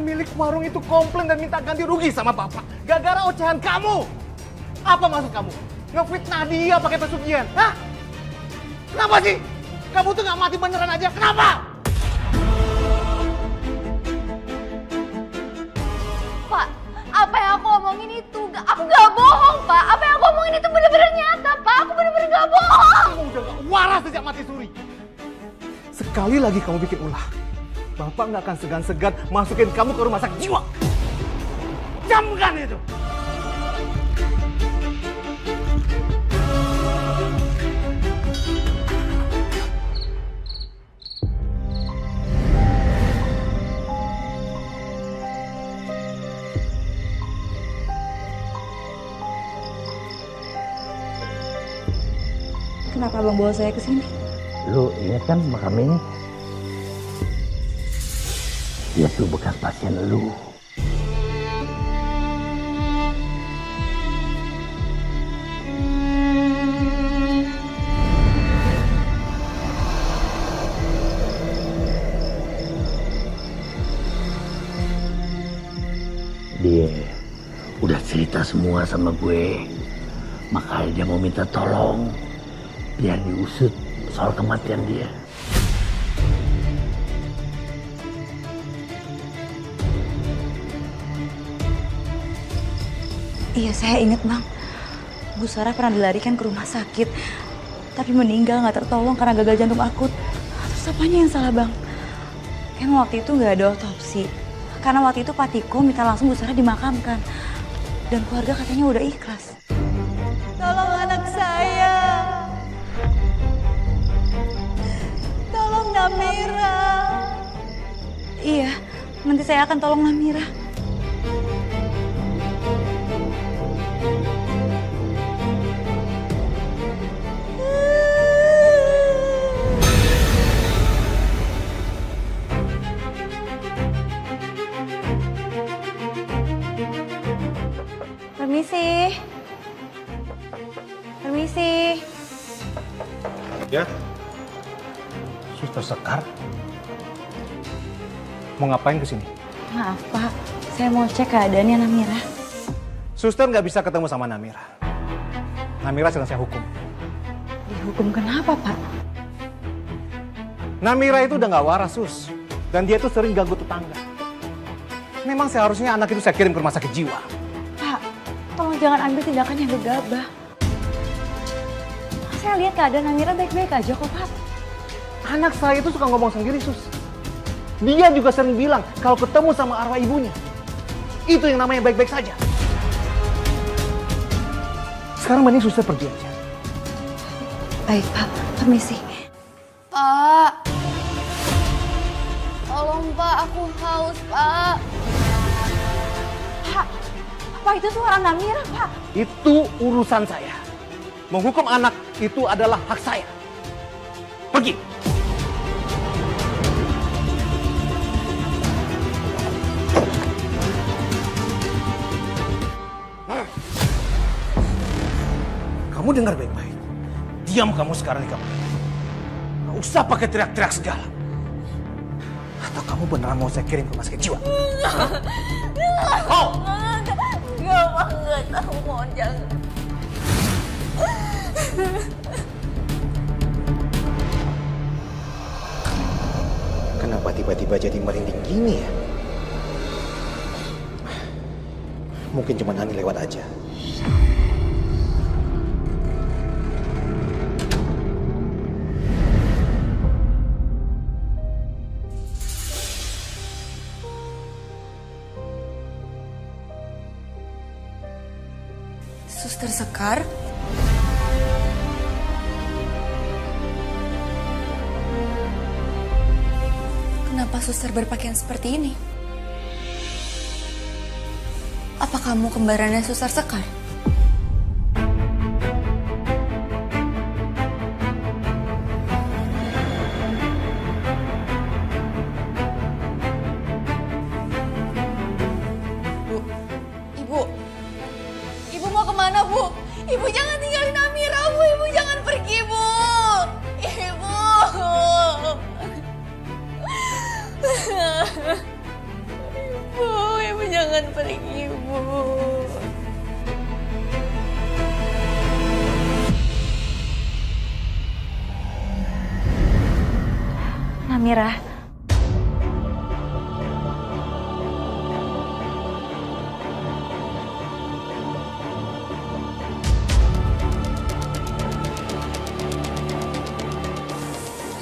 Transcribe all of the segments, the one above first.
Pemilik warung itu komplain dan minta ganti rugi sama Bapak. Gara-gara ocehan kamu. Apa maksud kamu? Ngefitnah dia pakai pesugihan? Hah? Kenapa sih? Kamu tuh gak mati beneran aja. Kenapa? Pak, apa yang aku omongin itu, aku gak bohong, Pak. Apa yang aku omongin itu bener-bener nyata, Pak. Aku bener-bener gak bohong. Kamu udah gak waras sejak mati suri. Sekali lagi kamu bikin ulah, Bapak gak akan segan-segan masukin kamu ke rumah sakit jiwa. Camkan itu. Kenapa abang bawa saya ke sini? Lu ingat kan makam ini? Dia tuh bekas pasien lu. Dia udah cerita semua sama gue. Makanya dia mau minta tolong biar diusut soal kematian dia. Iya, saya ingat bang. Bu Sarah pernah dilarikan ke rumah sakit, tapi meninggal nggak tertolong karena gagal jantung akut. Terus apanya yang salah bang? Emang waktu itu nggak ada otopsi, karena waktu itu Pak Tiko minta langsung Bu Sarah dimakamkan, dan keluarga katanya udah ikhlas. Tolong anak saya. Tolong Namira. Iya, nanti saya akan tolong Namira. Permisi. Permisi. Ya. Suster Sekar. Mau ngapain kesini? Maaf Pak, saya mau cek keadaannya Namira. Suster nggak bisa ketemu sama Namira. Namira sedang saya hukum. Dihukum kenapa Pak? Namira itu udah nggak waras, Sus. Dan dia tuh sering ganggu tetangga. Memang seharusnya anak itu saya kirim ke rumah sakit jiwa. Pak, tolong jangan ambil tindakan yang gegabah. Saya lihat keadaan Namira baik-baik aja kok Pak. Anak saya itu suka ngomong sendiri, Sus. Dia juga sering bilang kalau ketemu sama arwah ibunya. Itu yang namanya baik-baik saja. Sekarang mending Suster pergi aja. Baik Pak, permisi. Pak. Tolong Pak, aku haus Pak. Pak, apa itu suara Namira Pak? Itu urusan saya. Menghukum anak itu adalah hak saya. Pergi. Kamu dengar baik-baik. Diam kamu sekarang di kamar. Gak usah pakai teriak-teriak segala. Atau kamu beneran mau saya kirim ke rumah sakit jiwa? Oh! Gak banget, aku mohon jangan. Kenapa tiba-tiba jadi merinding gini ya? Mungkin cuma Hani lewat aja. Suster Sekar? Kenapa suster berpakaian seperti ini? Apa kamu kembarannya Suster Sekar? Bu, Ibu mau kemana Bu? Ibu jangan tinggalin Amira Bu, Ibu jangan pergi Bu. Ibu. Ibu. jangan pergi, Bu. Namira.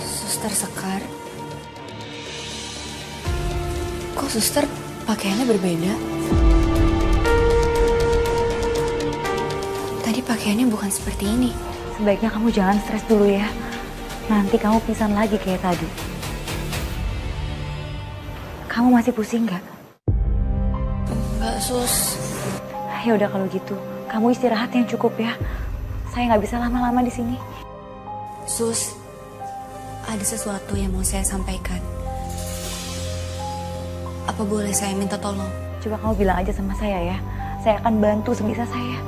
Suster Sekar. Kok suster pakaiannya berbeda? Tadi pakaiannya bukan seperti ini. Sebaiknya kamu jangan stres dulu ya. Nanti kamu pingsan lagi kayak tadi. Kamu masih pusing nggak? Enggak, Sus. Ya udah kalau gitu, kamu istirahat yang cukup ya. Saya nggak bisa lama-lama di sini. Sus, ada sesuatu yang mau saya sampaikan. Apa boleh saya minta tolong? Coba kamu bilang aja sama saya ya. Saya akan bantu sebisa saya.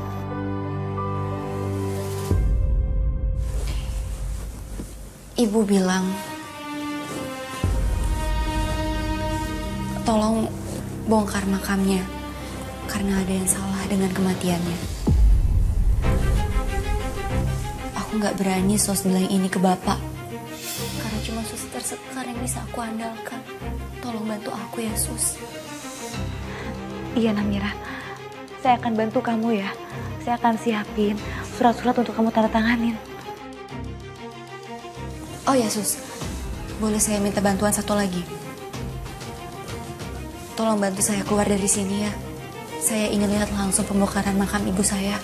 Ibu bilang, tolong bongkar makamnya karena ada yang salah dengan kematiannya. Aku nggak berani sos bilang ini ke Bapak. Karena cuma suster Sekar yang bisa aku andalkan. Tolong bantu aku ya, Sus. Iya Namira, saya akan bantu kamu ya. Saya akan siapin surat-surat untuk kamu tanda tanganin. Oh ya, Sus. Boleh saya minta bantuan satu lagi? Tolong bantu saya keluar dari sini ya. Saya ingin lihat langsung pembongkaran makam ibu saya.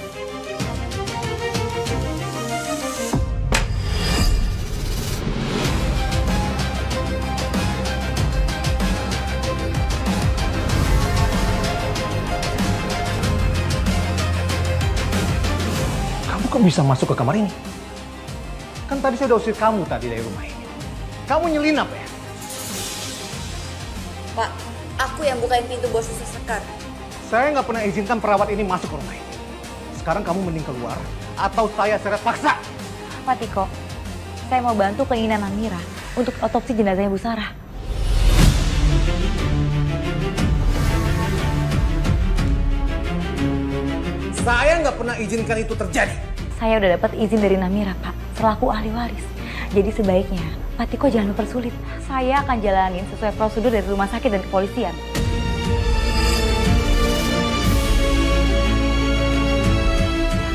Kamu kok bisa masuk ke kamar ini? Kan tadi saya udah usir kamu tadi dari rumah ini. Kamu nyelinap ya? Pak, aku yang bukain pintu bos suster Sekar. Saya nggak pernah izinkan perawat ini masuk ke rumah ini. Sekarang kamu mending keluar atau saya seret paksa. Pak Tiko, saya mau bantu keinginan Namira untuk otopsi jenazahnya Bu Sarah. Saya nggak pernah izinkan itu terjadi. Saya udah dapat izin dari Namira, Pak, selaku ahli waris. Jadi sebaiknya Pak Tiko jangan mempersulit. Saya akan jalanin sesuai prosedur dari rumah sakit dan kepolisian.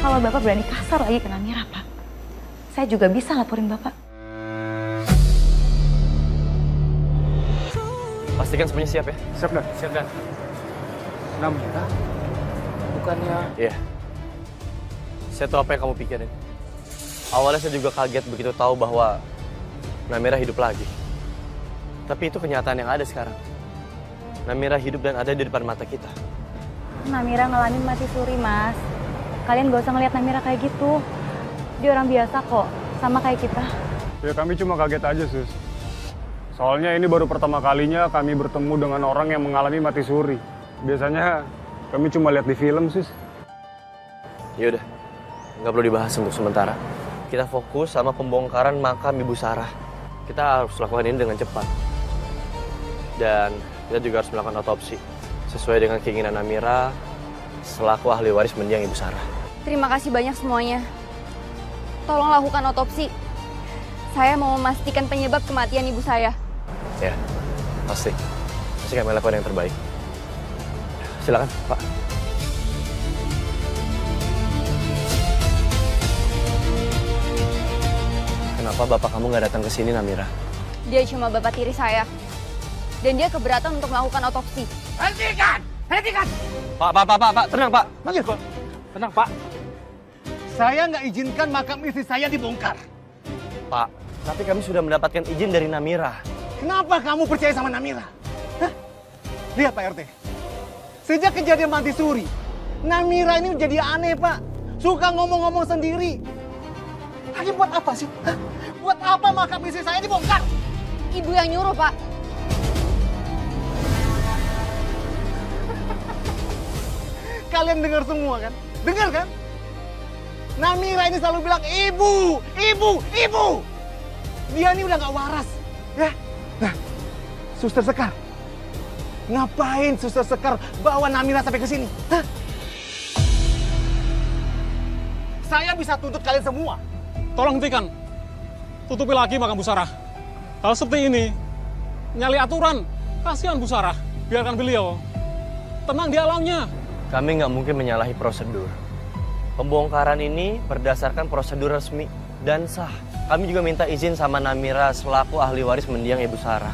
Kalau Bapak berani kasar lagi ke Namira, Pak, saya juga bisa laporin Bapak. Pastikan semuanya siap ya. Siap, Dan. Siap Dan. Namira? Bukannya... Iya. Saya tahu apa yang kamu pikirin. Awalnya saya juga kaget begitu tahu bahwa Namira hidup lagi. Tapi itu kenyataan yang ada sekarang. Namira hidup dan ada di depan mata kita. Namira ngalamin mati suri, Mas. Kalian gak usah ngeliat Namira kayak gitu. Dia orang biasa kok, sama kayak kita. Ya kami cuma kaget aja, Sus. Soalnya ini baru pertama kalinya kami bertemu dengan orang yang mengalami mati suri. Biasanya kami cuma lihat di film, Sus. Ya udah, nggak perlu dibahas untuk sementara. Kita fokus sama pembongkaran makam Ibu Sarah. Kita harus lakukan ini dengan cepat. Dan kita juga harus melakukan otopsi sesuai dengan keinginan Namira selaku ahli waris mendiang Ibu Sarah. Terima kasih banyak semuanya. Tolong lakukan otopsi. Saya mau memastikan penyebab kematian ibu saya. Ya, pasti. Pasti kami lakukan yang terbaik. Silakan, Pak. Kenapa bapak kamu nggak datang ke sini, Namira? Dia cuma bapak tiri saya. Dan dia keberatan untuk melakukan otopsi. Hentikan! Hentikan! Pak, tenang, Pak. Tenang, Pak. Saya nggak izinkan makam istri saya dibongkar. Pak, tapi kami sudah mendapatkan izin dari Namira. Kenapa kamu percaya sama Namira? Hah? Lihat Pak RT. Sejak kejadian mati suri, Namira ini jadi aneh, Pak. Suka ngomong-ngomong sendiri. Lagi buat apa sih? Hah? Buat apa makam istri saya dibongkar? Ibu yang nyuruh, Pak. Kalian dengar semua kan? Dengar kan? Namira ini selalu bilang, ibu, ibu, ibu. Dia ini udah gak waras. Ya? Nah, Suster Sekar. Ngapain Suster Sekar bawa Namira sampai ke sini? Hah? Saya bisa tuntut kalian semua. Tolong hentikan. Tutupi lagi makam Bu Sarah. Hal seperti ini, nyali aturan. Kasihan Bu Sarah. Biarkan beliau tenang di alamnya. Kami nggak mungkin menyalahi prosedur. Pembongkaran ini berdasarkan prosedur resmi dan sah. Kami juga minta izin sama Namira selaku ahli waris mendiang Ibu Sarah.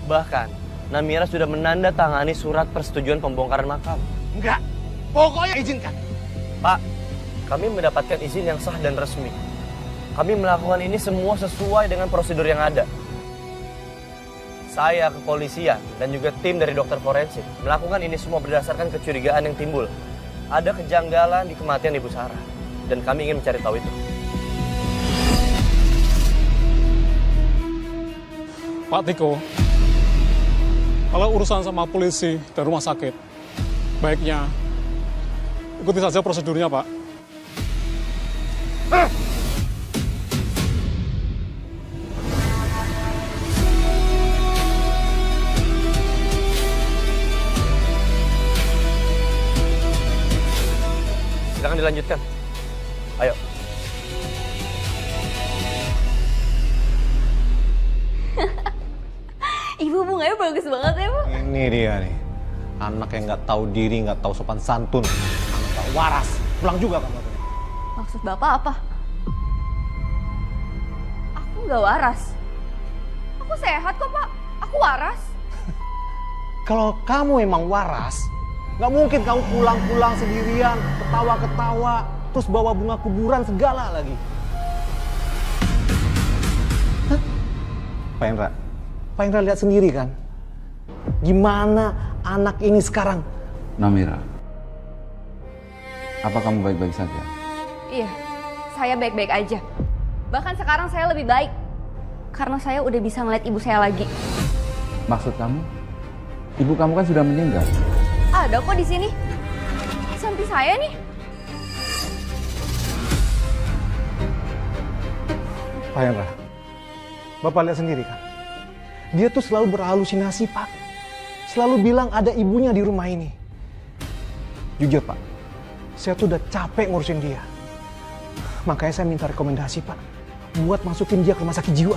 Bahkan, Namira sudah menandatangani surat persetujuan pembongkaran makam. Enggak, pokoknya izinkan. Pak, kami mendapatkan izin yang sah dan resmi. Kami melakukan ini semua sesuai dengan prosedur yang ada. Saya, kepolisian, dan juga tim dari dokter forensik melakukan ini semua berdasarkan kecurigaan yang timbul. Ada kejanggalan di kematian Ibu Sarah, dan kami ingin mencari tahu itu. Pak Tiko, kalau urusan sama polisi dan rumah sakit, baiknya ikuti saja prosedurnya, Pak. Silakan dilanjutkan. Ayo. Ibu bunganya bagus banget ya, Bu. Ini dia nih, anak yang nggak tahu diri, nggak tahu sopan santun, anak nggak waras. Pulang juga kamu. Maksud Bapak apa? Aku nggak waras. Aku sehat kok, Pak. Aku waras. Kalau kamu emang waras, nggak mungkin kamu pulang-pulang sendirian, ketawa-ketawa, terus bawa bunga kuburan segala lagi. Hah? Pak Indra, Pak Indra lihat sendiri kan? Gimana anak ini sekarang? Namira, apa kamu baik-baik saja? Iya, saya baik-baik aja. Bahkan sekarang saya lebih baik. Karena saya udah bisa ngeliat ibu saya lagi. Maksud kamu? Ibu kamu kan sudah meninggal. Ada kok di sini. Samping saya nih. Pak Hendra, Bapak lihat sendiri kan? Dia tuh selalu berhalusinasi, Pak. Selalu bilang ada ibunya di rumah ini. Jujur, Pak, saya tuh udah capek ngurusin dia. Makanya saya minta rekomendasi, Pak, buat masukin dia ke rumah sakit jiwa.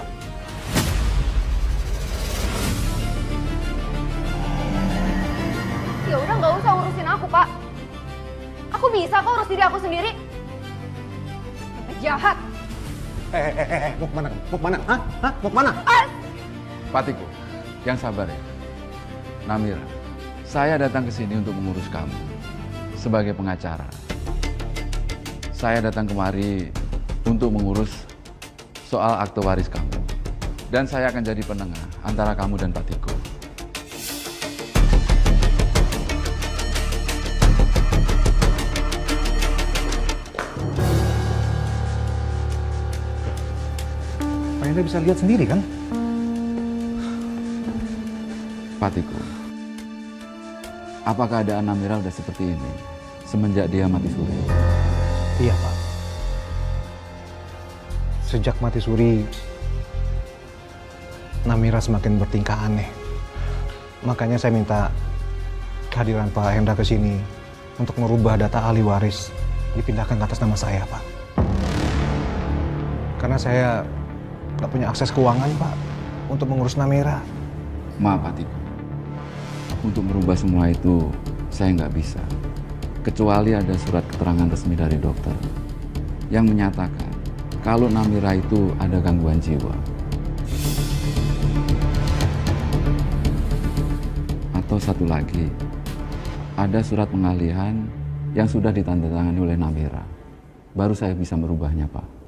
Ya udah nggak usah urusin aku, Pak. Aku bisa kok urus diri aku sendiri. Jahat. Mau kemana? Mau kemana? Hah? Mau kemana? Pak Tiko, yang sabar ya. Namira, saya datang ke sini untuk mengurus kamu sebagai pengacara. Saya datang kemari untuk mengurus soal akte waris kamu. Dan saya akan jadi penengah antara kamu dan Pak Tiko. Pak Hendra bisa lihat sendiri kan? Pak Tiko, apa keadaan Namira udah seperti ini semenjak dia mati suri? Iya, Pak. Sejak mati suri, Namira semakin bertingkah aneh. Makanya saya minta kehadiran Pak Hendra ke sini untuk merubah data ahli waris dipindahkan ke atas nama saya, Pak. Karena saya nggak punya akses keuangan, Pak, untuk mengurus Namira. Maaf Pak Tiko, untuk merubah semua itu saya nggak bisa. Kecuali ada surat keterangan resmi dari dokter yang menyatakan kalau Namira itu ada gangguan jiwa. Atau satu lagi, ada surat pengalihan yang sudah ditandatangani oleh Namira. Baru saya bisa merubahnya, Pak.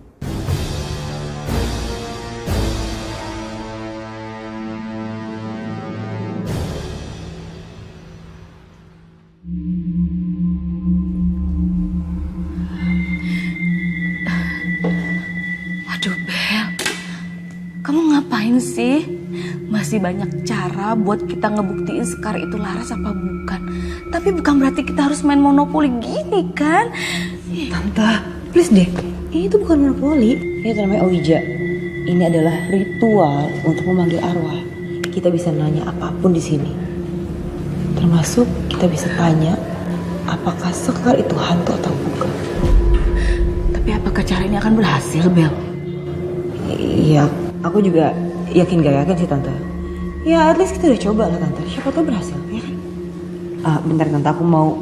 Aduh Bel, kamu ngapain sih? Masih banyak cara buat kita ngebuktiin Sekar itu Laras apa bukan. Tapi bukan berarti kita harus main monopoli gini kan? Tante, please deh. Ini tuh bukan monopoli. Ini namanya Ouija. Ini adalah ritual untuk memanggil arwah. Kita bisa nanya apapun di sini. Termasuk kita bisa tanya apakah Sekar itu hantu atau bukan. Tapi apakah cara ini akan berhasil, Bel? Iya, aku juga yakin gak yakin sih Tante. Ya at least kita udah coba lah Tante, siapa tahu berhasil, ya kan? Bentar Tante, aku mau